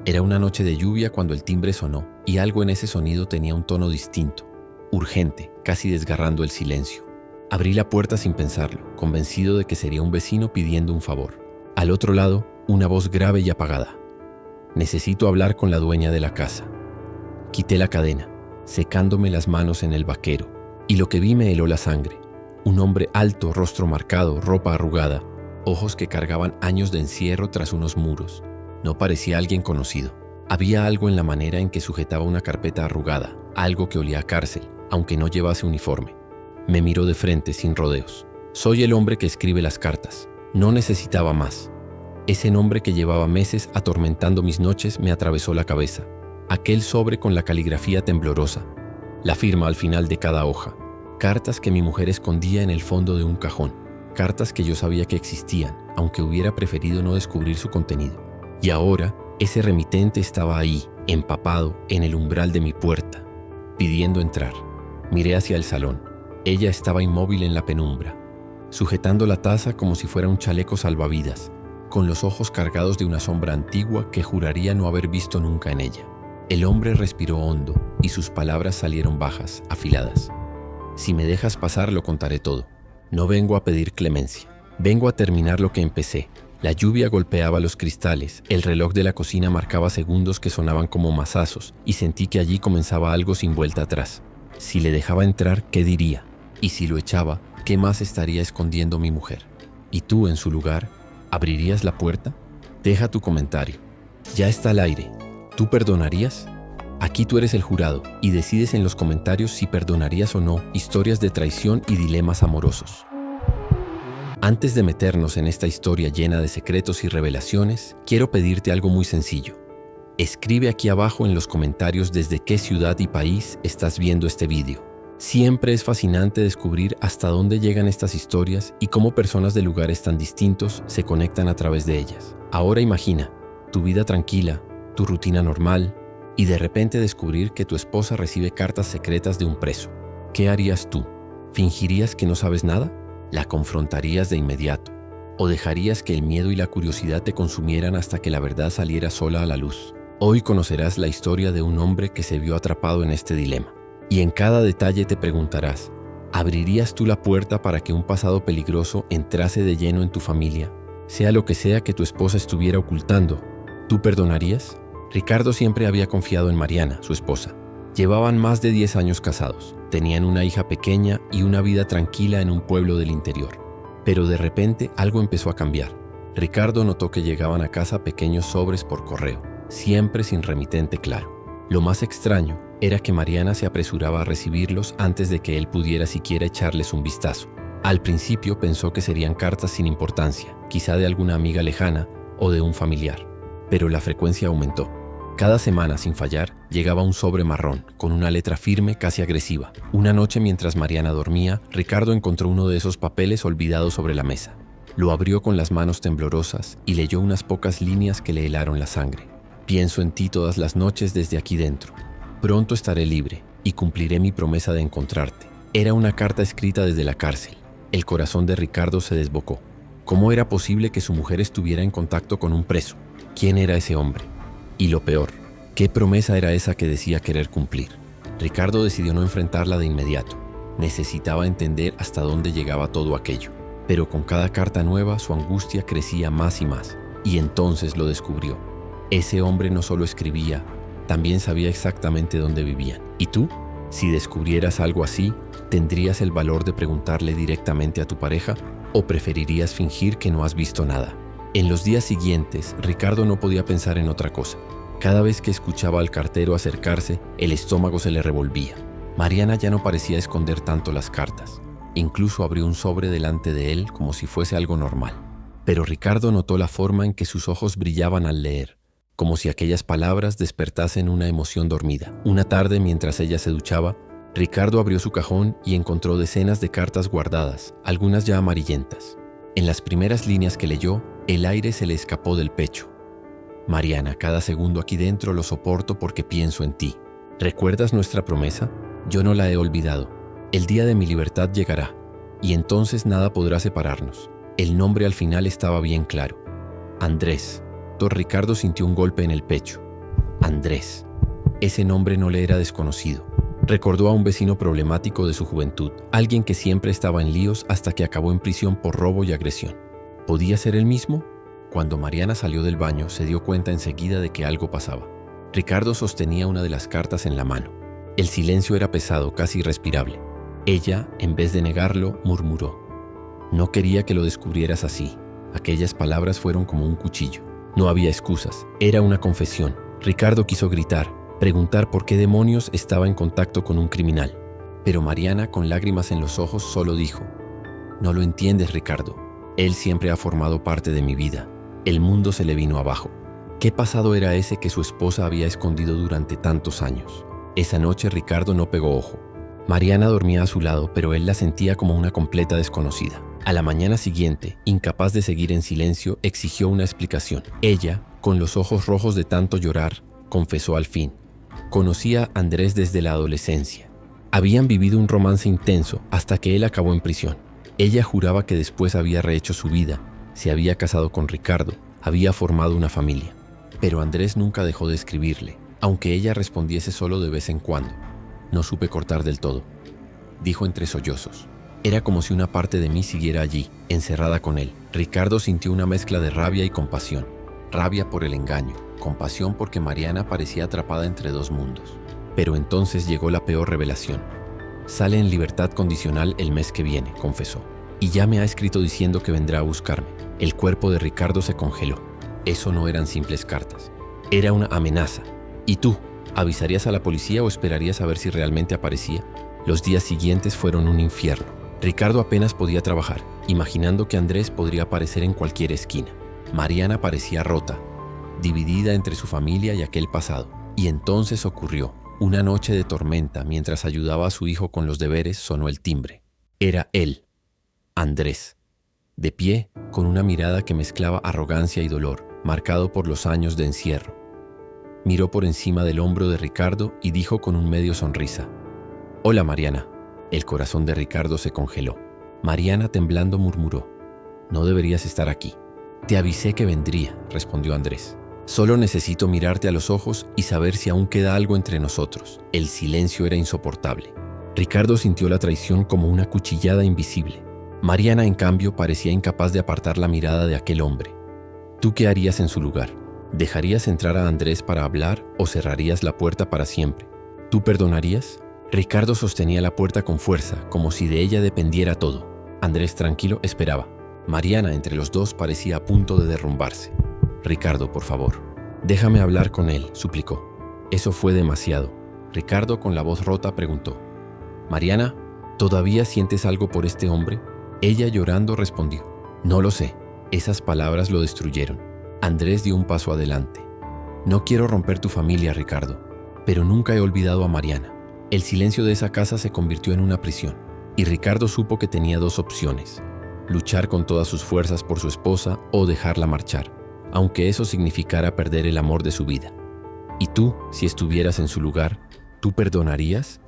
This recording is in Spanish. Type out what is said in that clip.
Era una noche de lluvia cuando el timbre sonó, y algo en ese sonido tenía un tono distinto, urgente, casi desgarrando el silencio. Abrí la puerta sin pensarlo, convencido de que sería un vecino pidiendo un favor. Al otro lado, una voz grave y apagada. «Necesito hablar con la dueña de la casa». Quité la cadena, secándome las manos en el vaquero, y lo que vi me heló la sangre. Un hombre alto, rostro marcado, ropa arrugada, ojos que cargaban años de encierro tras unos muros. No parecía alguien conocido. Había algo en la manera en que sujetaba una carpeta arrugada, algo que olía a cárcel, aunque no llevase uniforme. Me miró de frente, sin rodeos. «Soy el hombre que escribe las cartas. No necesitaba más». Ese nombre que llevaba meses atormentando mis noches me atravesó la cabeza. Aquel sobre con la caligrafía temblorosa, la firma al final de cada hoja. Cartas que mi mujer escondía en el fondo de un cajón. Cartas que yo sabía que existían, aunque hubiera preferido no descubrir su contenido. Y ahora, ese remitente estaba ahí, empapado, en el umbral de mi puerta, pidiendo entrar. Miré hacia el salón. Ella estaba inmóvil en la penumbra, sujetando la taza como si fuera un chaleco salvavidas, con los ojos cargados de una sombra antigua que juraría no haber visto nunca en ella. El hombre respiró hondo y sus palabras salieron bajas, afiladas. «Si me dejas pasar, lo contaré todo. No vengo a pedir clemencia. Vengo a terminar lo que empecé». La lluvia golpeaba los cristales, el reloj de la cocina marcaba segundos que sonaban como mazazos y sentí que allí comenzaba algo sin vuelta atrás. Si le dejaba entrar, ¿qué diría? Y si lo echaba, ¿qué más estaría escondiendo mi mujer? ¿Y tú, en su lugar, abrirías la puerta? Deja tu comentario. Ya está al aire. ¿Tú perdonarías? Aquí tú eres el jurado y decides en los comentarios si perdonarías o no historias de traición y dilemas amorosos. Antes de meternos en esta historia llena de secretos y revelaciones, quiero pedirte algo muy sencillo. Escribe aquí abajo en los comentarios desde qué ciudad y país estás viendo este vídeo. Siempre es fascinante descubrir hasta dónde llegan estas historias y cómo personas de lugares tan distintos se conectan a través de ellas. Ahora imagina tu vida tranquila, tu rutina normal, y de repente descubrir que tu esposa recibe cartas secretas de un preso. ¿Qué harías tú? ¿Fingirías que no sabes nada? ¿La confrontarías de inmediato? ¿O dejarías que el miedo y la curiosidad te consumieran hasta que la verdad saliera sola a la luz? Hoy conocerás la historia de un hombre que se vio atrapado en este dilema. Y en cada detalle te preguntarás, ¿abrirías tú la puerta para que un pasado peligroso entrase de lleno en tu familia? Sea lo que sea que tu esposa estuviera ocultando, ¿tú perdonarías? Ricardo siempre había confiado en Mariana, su esposa. Llevaban más de 10 años casados, tenían una hija pequeña y una vida tranquila en un pueblo del interior. Pero de repente algo empezó a cambiar. Ricardo notó que llegaban a casa pequeños sobres por correo, siempre sin remitente claro. Lo más extraño era que Mariana se apresuraba a recibirlos antes de que él pudiera siquiera echarles un vistazo. Al principio pensó que serían cartas sin importancia, quizá de alguna amiga lejana o de un familiar. Pero la frecuencia aumentó. Cada semana, sin fallar, llegaba un sobre marrón, con una letra firme, casi agresiva. Una noche, mientras Mariana dormía, Ricardo encontró uno de esos papeles olvidados sobre la mesa. Lo abrió con las manos temblorosas y leyó unas pocas líneas que le helaron la sangre. «Pienso en ti todas las noches desde aquí dentro. Pronto estaré libre y cumpliré mi promesa de encontrarte». Era una carta escrita desde la cárcel. El corazón de Ricardo se desbocó. ¿Cómo era posible que su mujer estuviera en contacto con un preso? ¿Quién era ese hombre? Y lo peor, ¿qué promesa era esa que decía querer cumplir? Ricardo decidió no enfrentarla de inmediato. Necesitaba entender hasta dónde llegaba todo aquello. Pero con cada carta nueva su angustia crecía más y más. Y entonces lo descubrió. Ese hombre no solo escribía, también sabía exactamente dónde vivían. ¿Y tú? Si descubrieras algo así, ¿tendrías el valor de preguntarle directamente a tu pareja o preferirías fingir que no has visto nada? En los días siguientes, Ricardo no podía pensar en otra cosa. Cada vez que escuchaba al cartero acercarse, el estómago se le revolvía. Mariana ya no parecía esconder tanto las cartas. Incluso abrió un sobre delante de él como si fuese algo normal. Pero Ricardo notó la forma en que sus ojos brillaban al leer, como si aquellas palabras despertasen una emoción dormida. Una tarde, mientras ella se duchaba, Ricardo abrió su cajón y encontró decenas de cartas guardadas, algunas ya amarillentas. En las primeras líneas que leyó, el aire se le escapó del pecho. «Mariana, cada segundo aquí dentro lo soporto porque pienso en ti. ¿Recuerdas nuestra promesa? Yo no la he olvidado. El día de mi libertad llegará, y entonces nada podrá separarnos». El nombre al final estaba bien claro. Andrés. Don Ricardo sintió un golpe en el pecho. Andrés. Ese nombre no le era desconocido. Recordó a un vecino problemático de su juventud, alguien que siempre estaba en líos hasta que acabó en prisión por robo y agresión. ¿Podía ser el mismo? Cuando Mariana salió del baño, se dio cuenta enseguida de que algo pasaba. Ricardo sostenía una de las cartas en la mano. El silencio era pesado, casi irrespirable. Ella, en vez de negarlo, murmuró: «No quería que lo descubrieras así». Aquellas palabras fueron como un cuchillo. No había excusas, era una confesión. Ricardo quiso gritar, preguntar por qué demonios estaba en contacto con un criminal. Pero Mariana, con lágrimas en los ojos, solo dijo: «No lo entiendes, Ricardo. Él siempre ha formado parte de mi vida. El mundo se le vino abajo». ¿Qué pasado era ese que su esposa había escondido durante tantos años? Esa noche Ricardo no pegó ojo. Mariana dormía a su lado, pero él la sentía como una completa desconocida. A la mañana siguiente, incapaz de seguir en silencio, exigió una explicación. Ella, con los ojos rojos de tanto llorar, confesó al fin: conocía a Andrés desde la adolescencia. Habían vivido un romance intenso hasta que él acabó en prisión. Ella juraba que después había rehecho su vida, se había casado con Ricardo, había formado una familia. Pero Andrés nunca dejó de escribirle, aunque ella respondiese solo de vez en cuando. No supe cortar del todo, dijo entre sollozos. Era como si una parte de mí siguiera allí, encerrada con él. Ricardo sintió una mezcla de rabia y compasión. Rabia por el engaño, compasión porque Mariana parecía atrapada entre dos mundos. Pero entonces llegó la peor revelación. Sale en libertad condicional el mes que viene, confesó. Y ya me ha escrito diciendo que vendrá a buscarme. El cuerpo de Ricardo se congeló. Eso no eran simples cartas. Era una amenaza. ¿Y tú? ¿Avisarías a la policía o esperarías a ver si realmente aparecía? Los días siguientes fueron un infierno. Ricardo apenas podía trabajar, imaginando que Andrés podría aparecer en cualquier esquina. Mariana parecía rota, dividida entre su familia y aquel pasado. Y entonces ocurrió. Una noche de tormenta, mientras ayudaba a su hijo con los deberes, sonó el timbre. Era él, Andrés, de pie, con una mirada que mezclaba arrogancia y dolor, marcado por los años de encierro. Miró por encima del hombro de Ricardo y dijo con un medio sonrisa: «Hola, Mariana». El corazón de Ricardo se congeló. Mariana, temblando, murmuró: «No deberías estar aquí». «Te avisé que vendría», respondió Andrés. «Solo necesito mirarte a los ojos y saber si aún queda algo entre nosotros». El silencio era insoportable. Ricardo sintió la traición como una cuchillada invisible. Mariana, en cambio, parecía incapaz de apartar la mirada de aquel hombre. ¿Tú qué harías en su lugar? ¿Dejarías entrar a Andrés para hablar o cerrarías la puerta para siempre? ¿Tú perdonarías? Ricardo sostenía la puerta con fuerza, como si de ella dependiera todo. Andrés, tranquilo, esperaba. Mariana, entre los dos, parecía a punto de derrumbarse. «Ricardo, por favor, déjame hablar con él», suplicó. Eso fue demasiado. Ricardo, con la voz rota, preguntó: «Mariana, ¿todavía sientes algo por este hombre?». Ella, llorando, respondió: «No lo sé». Esas palabras lo destruyeron. Andrés dio un paso adelante. «No quiero romper tu familia, Ricardo, pero nunca he olvidado a Mariana». El silencio de esa casa se convirtió en una prisión, y Ricardo supo que tenía dos opciones: luchar con todas sus fuerzas por su esposa o dejarla marchar, aunque eso significara perder el amor de su vida. ¿Y tú, si estuvieras en su lugar, tú perdonarías?